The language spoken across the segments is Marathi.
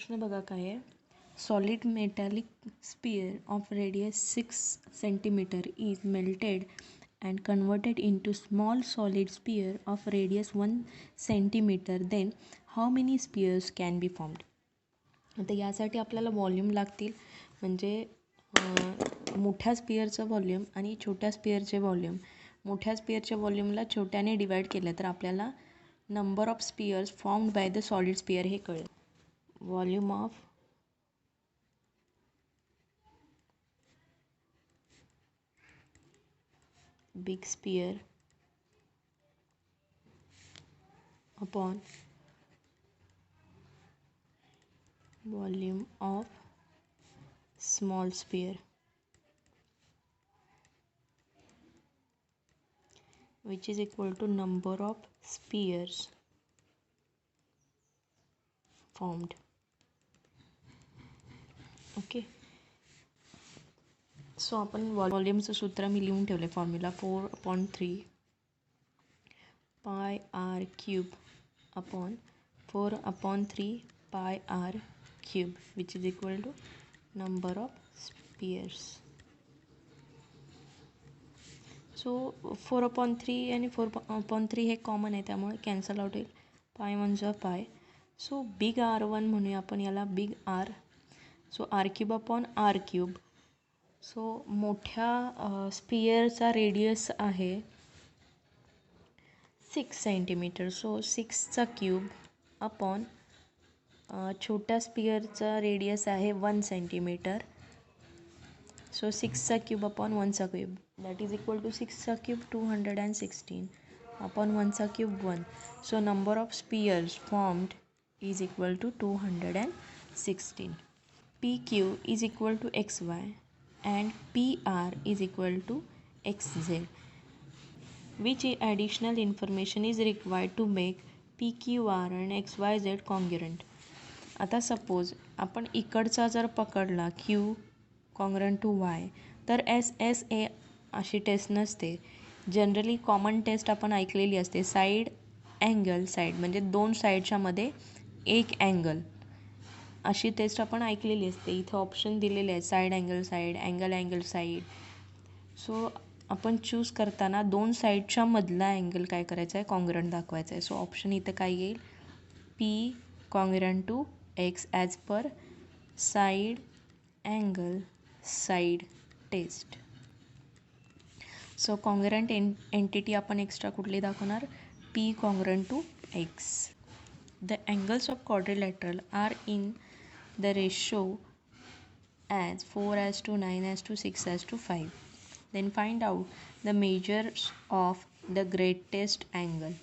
प्रश्न बघा काय आहे. Solid metallic sphere of radius 6 cm is melted and converted into small solid sphere of radius 1 cm. Then how many spheres can be formed. आता यासाठी आपल्याला व्हॉल्यूम लागतील, म्हणजे मोठ्या स्पियरचं व्हॉल्यूम आणि छोट्या स्पियरचे व्हॉल्यूम. मोठ्या स्पियरच्या व्हॉल्यूमला छोट्याने डिवाईड केलं तर आपल्याला number of spheres formed by the solid sphere हे कळेल. Volume of big sphere upon volume of small sphere, which is equal to number of spheres formed. Okay, so आपण व्हॉल्यूमचं सूत्र मी लिहून ठेवले. Formula 4/3 pi r cube upon 4/3 pi r cube, which is equal to number of spheres. So 4/3 आणि 4/3 हे कॉमन आहे, त्यामुळे कॅन्सल आउट होईल. पाय 1 जा पाय. सो बिग R1 म्हणूया आपण याला, big R. So R cube upon R cube. So मोठ्या स्पियरचा रेडियस आहे 6 cm. सो 6चा क्यूब अपॉन छोट्या स्पियरचा रेडियस आहे 1 cm. सो 6चा क्यूब अपॉन 1चा cube, that is equal to 6चा क्यूब 216 अपॉन 1चा cube 1. So number of spheres formed is equal to 216. PQ is equal to XY and PR is equal to XZ. Which additional information is required to make PQR and XYZ congruent? आता सपोज आपण इकडचा जर पकडला Q कॉन्ग्रंट टू Y, तर SSA अशी टेस्ट नसते. जनरली कॉमन टेस्ट आपण ऐकलेली असते, साईड अँगल साईड, म्हणजे दोन साईडच्या मध्ये एक अँगल, अशी टेस्ट आपण ऐकलेली असते. इथं ऑप्शन दिलेले आहेत, side angle side, angle angle side. So आपण चूज करताना दोन साईडच्या मधला अँगल काय करायचा आहे, कॉन्ग्रंट दाखवायचा आहे. सो ऑप्शन इथं काय येईल, P congruent to X as per side angle side test. So congruent entity आपण एक्स्ट्रा कुठली दाखवणार, P congruent to X. The angles of quadrilateral are in the ratio as 4:9:6:5. Then find out the measures of the greatest angle.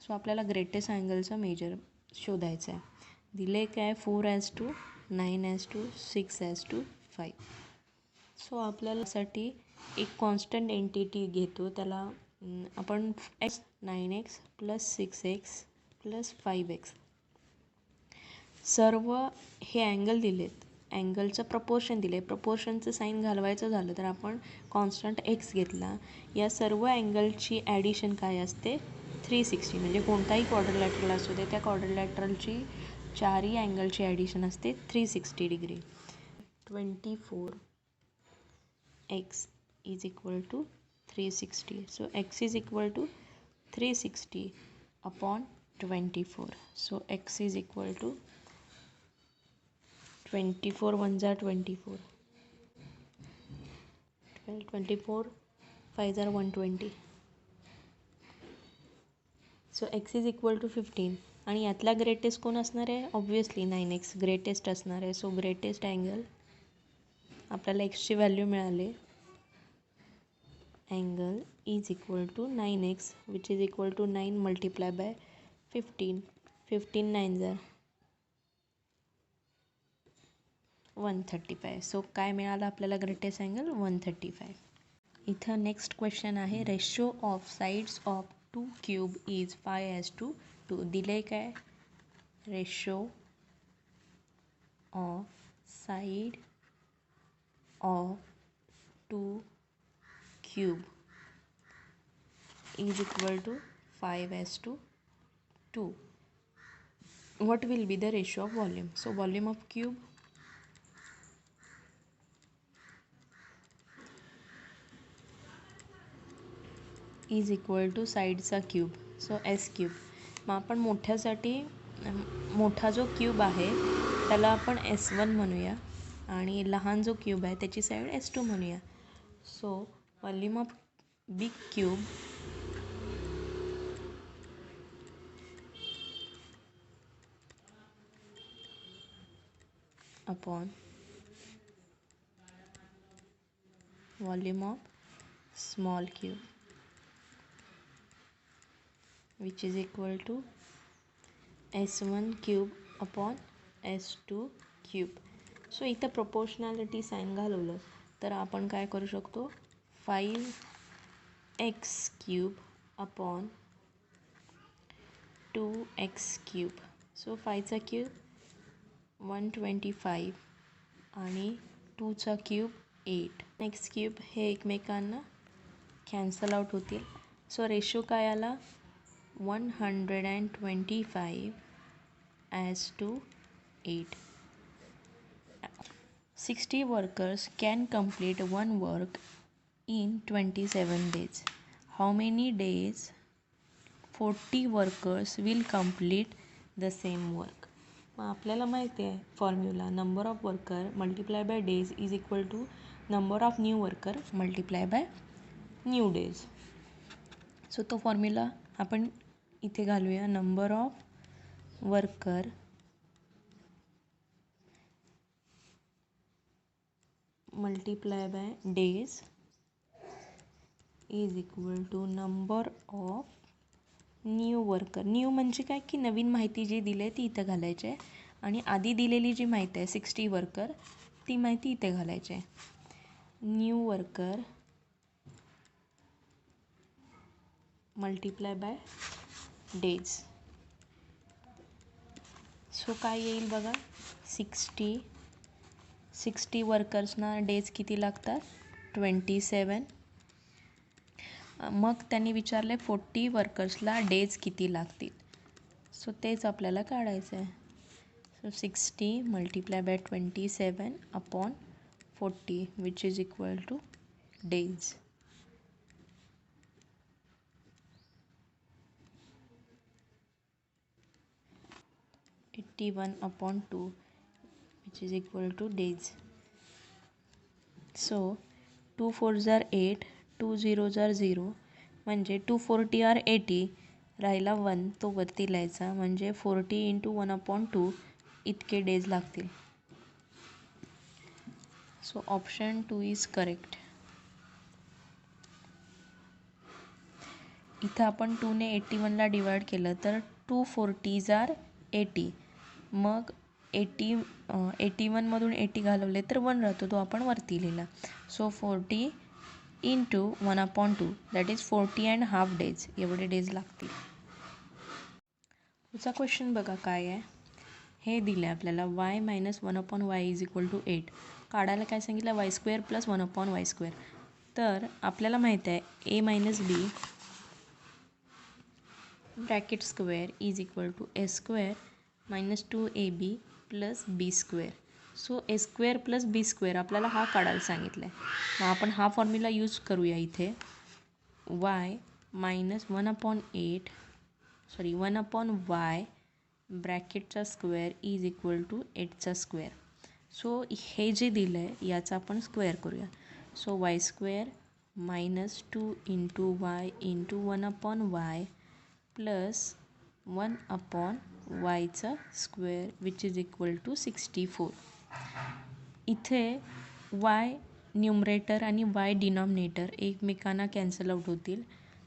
So आपल्याला ग्रेटेस्ट अँगलचं मेजर शोधायचं आहे. दिले काय, 4:9:6:5. सो आपल्याला साठी एक कॉन्स्टंट एंटिटी घेतो, त्याला आपण 9x + 6x + 5x. सर्व हे अँगल दिलेत, अँगलचं प्रपोर्शन दिले. प्रपोर्शनचं साईन घालवायचं झालं तर आपण कॉन्स्टंट x घेतला. या सर्व अँगलची ॲडिशन काय असते, 360. म्हणजे कोणताही क्वाड्रिलॅटरल असू दे, त्या क्वाड्रिलॅटरलची चारही अँगलची ॲडिशन असते 360 degree. 24x is equal to 360. So x is equal to 360 upon 24. So x is equal to 24 1 जा 24, 24 5 जा 120. So x is equal to 15. आणि यातला ग्रेटेस्ट कोण असणार आहे, ऑब्व्हियसली 9x ग्रेटेस्ट असणार आहे. सो ग्रेटेस्ट अँगल, आपल्याला एक्सची व्हॅल्यू मिळाले, angle is equal to 9x, which is equal to 9 multiply by 15. 15 9 जा 135. सो काय मिळालं आपल्याला, ग्रेटेस्ट अँगल 135. इथं नेक्स्ट क्वेश्चन आहे, ratio of sides of 2 cube is 5:2. दिले काय, ratio of side of 2 cube is equal to 5:2. what will be the ratio of volume? So volume of cube is equal to साईडचा क्यूब, सो एस क्यूब. मग आपण मोठ्यासाठी मोठा जो क्यूब आहे त्याला आपण S1 म्हणूया आणि लहान जो क्यूब आहे त्याची साईड S2 म्हणूया. So volume of big cube upon volume of small cube, which is equal to S1 cube upon S2 cube. So इथं प्रोपोर्शनॅलिटी साईन घालवलं तर आपण काय करू शकतो, 5x cube upon 2x cube. So 5चा क्यूब 125 आणि 2चा क्यूब 8. नेक्स्ट क्यूब हे एकमेकांना कॅन्सल आउट होतील. सो रेशो काय आला, 125 as to 8. 60 workers can complete one work in 27 days. How many days 40 workers will complete the same work? मग आपल्याला माहिती आहे formula, number of worker multiply by days is equal to number of new worker multiply by new days. So तो फॉर्म्युला आपण इथे घालूया, number of worker multiply by days is equal to number of new worker. New म्हणजे काय की नवीन माहिती जी दिली आहे ती इथं घालायची आहे आणि आधी दिलेली जी माहिती आहे 60 वर्कर ती माहिती इथे घालायची आहे. New worker multiply by days. So काय येईल बघा, 60 वर्कर्सना डेज किती लागतात, 27. मग त्यांनी विचारले 40 वर्कर्सला डेज किती लागतील. सो तेच आपल्याला काढायचं आहे. So 60 multiply by 27 upon 40 which is equal two days. One upon 2 which is equal two days. So 2 4 जार 8, 2 0 जार 0 म्हणजे 240 आर 80, राहिला 1 तो वरती लिहायचा म्हणजे 40 इंटू 1 अपॉन 2 इतके डेज लागतील. So option 2 is correct. इथं आपण 2ने 81ला डिवाइड केलं तर 240 जार 80, मग 81मधून 80 घालवले तर 1 राहतो, तो आपण वरती लिहिला. So 40 into 1 upon 2 that is 40.5 days, एवढे डेज लागतील. पुढचा क्वेश्चन बघा काय आहे. हे दिलं आहे आपल्याला y minus 1 upon y is equal to 8. काढायला काय सांगितलं, y square plus 1 upon y square. तर आपल्याला माहीत आहे a minus b bracket square is equal to a square minus 2ab plus b square. So a square plus b square आपल्याला हा काढायला सांगितलं आहे. मग आपण हा फॉर्म्युला यूज करूया इथे, y मायनस 1 अपॉन 1 ब्रॅकेटचा स्क्वेअर इज इक्वल टू 8चा स्क्वेअर. सो हे जे दिलं आहे याचा आपण स्क्वेअर करूया. So y square minus 2 into y into 1 upon y plus 1 upon वायचा square which is equal to 64. इथे वाय न्यूमरेटर आणि वाय डिनॉमिनेटर एकमेकांना कॅन्सल आउट होतील.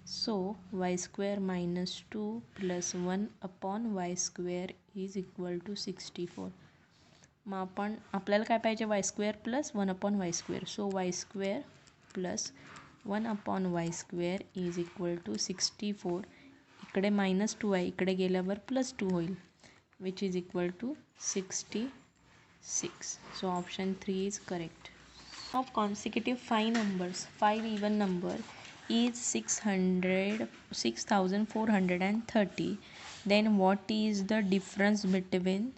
So y square minus 2 plus 1 upon y square is equal to 64. मग आपल्याला काय पाहिजे, y square plus 1 upon y square. So y square plus 1 upon y square is equal to 64. इकडे मायनस 2 आहे, इकडे गेल्यावर प्लस 2 होईल which is equal to 66. So option 3 is correct. Of consecutive 5 even number is 6430. Then what is the difference between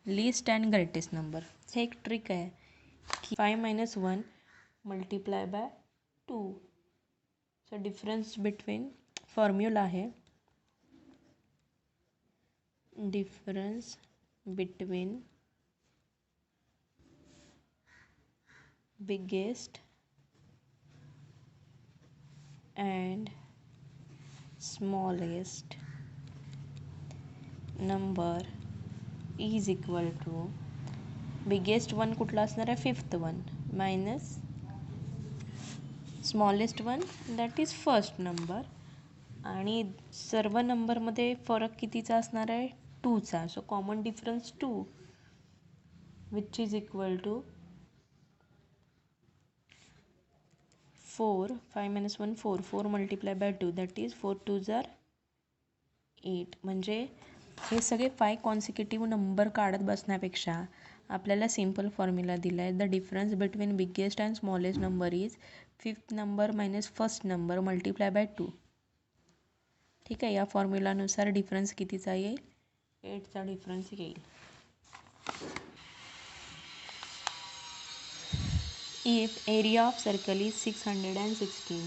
least and greatest number? हे एक ट्रिक आहे की 5 - 1 multiply by 2. So difference between formula आहे difference between biggest and smallest number is equal to biggest one कुठला असणार आहे 5th one minus smallest one that is first number आणि सर्व नंबरमध्ये फरक कितीचा असणार आहे 2चा. So common difference 2 which is equal to 4. 5 - 1 4. 4 multiplied by 2 that is 4 2s are 8. म्हणजे हे सगळे 5 कॉन्सिक्युटिव्ह नंबर काढत बसण्यापेक्षा आपल्याला सिम्पल फॉर्म्युला दिला आहे. The difference between biggest and smallest number is 5th number minus first number multiply by 2. ठीक आहे. या फॉर्म्युलानुसार डिफरन्स कितीचा येईल 8चा डिफरन्स येईल. If area of circle is 616,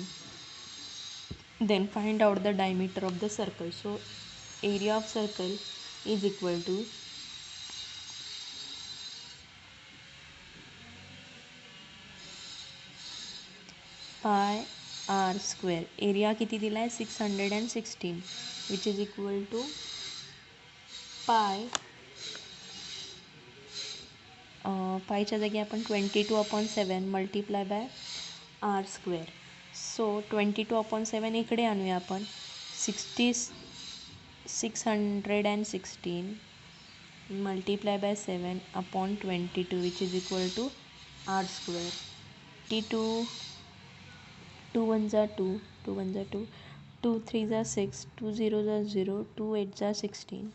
then find out the diameter of the circle. So area of circle is equal to pi r square. Area किती दिला आहे 616 which is equal to pi पायच्या जागी आपण 22/7 multiply by r square. So 22/7 इकडे आणूया आपण 616 multiply by 7/22 which is equal to r square. 2 1s are 2, 2 1s are 2, 2 3s are 6, 2 0s are 0, 2 8s are 16,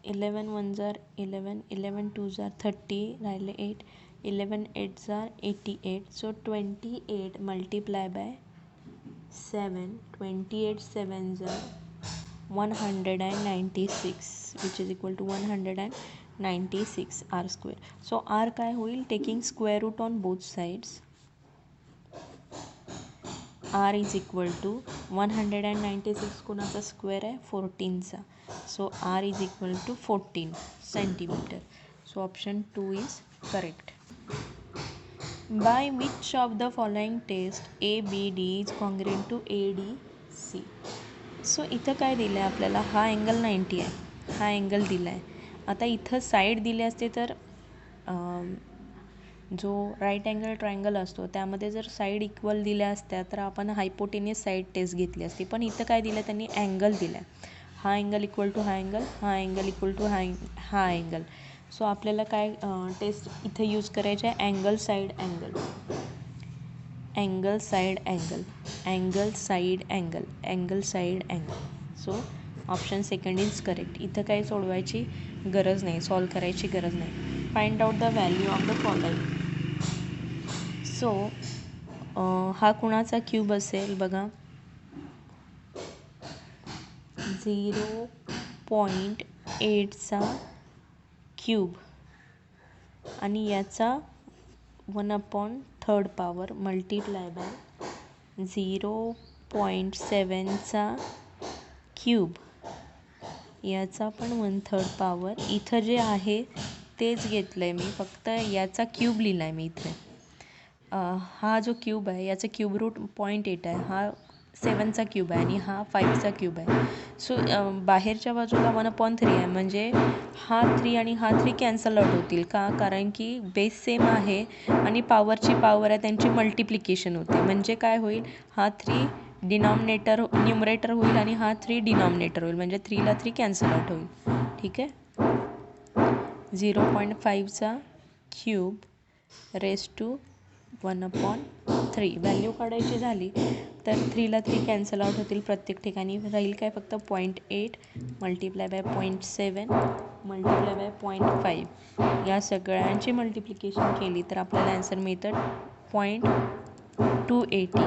11 1s are 11, 11 2s are 30, राहिले 8, 11 8s are 88. So 28 multiply by 7, 28 7s are 196 which is equal to 196 r square. So r काय होईल taking square root on both sides. r is equal to 196 कोणाचा स्क्वेअर आहे 14चा. So r is equal to 14 centimeter. So option 2 is correct. By which of the following test ABD is congruent to ADC? So इथं काय दिलं आहे आपल्याला हा अँगल 90 आहे, हा अँगल दिला आहे. आता इथं साईड दिले असते तर जो राईट अँगल ट्रायंगल असतो त्यामध्ये जर साईड इक्वल दिल्या असत्या तर आपण हायपोटेनियस साईड टेस्ट घेतली असती. पण इथं काय दिलं त्यांनी अँगल दिला आहे, हा अँगल इक्वल टू हा अँगल, हा अँगल इक्वल टू हा अँगल. सो आपल्याला काय टेस्ट इथं यूज करायचे आहे angle side angle, angle side angle, angle side angle, angle side angle. So option second is correct. इथं काही सोडवायची गरज नाही, सॉल्व करायची गरज नाही. Find out the value of the following. So हा कुणाचा क्यूब असेल बघा 0.8चा क्यूब आणि याचा 1/3 पॉवर मल्टिप्लाय बाय 0.7चा क्यूब याचा पण 1/3 पॉवर. इथं जे आहे तेच घेतलं आहे मी, फक्त याचा क्यूब लिहिला आहे मी इथे. हा जो क्यूब आहे याचा क्यूब रूट 0.8 आहे, हा 7चा क्यूब आहे आणि हा 5चा क्यूब आहे. सो बाहेरच्या बाजूला 1/3 आहे म्हणजे हा 3 आणि हा 3 कॅन्सल आउट होतील का, कारण की बेस सेम आहे आणि पॉवरची पॉवर आहे त्यांची मल्टिप्लिकेशन होते. म्हणजे काय होईल हा 3 डिनॉमिनेटर न्युमरेटर होईल आणि हा 3 डिनॉमिनेटर होईल म्हणजे 3ला 3 कॅन्सल आउट होईल. ठीक आहे. 0.5चा क्यूब रेस टू 1/3 व्हॅल्यू काढायची झाली तर 3ला 3 कॅन्सल आउट होतील प्रत्येक ठिकाणी. राहील काय फक्त 0.8 मल्टिप्लाय बाय 0.7 मल्टिप्लाय बाय 0.5. या सगळ्यांची मल्टिप्लिकेशन केली तर आपल्याला ॲन्सर मिळतं 0.280.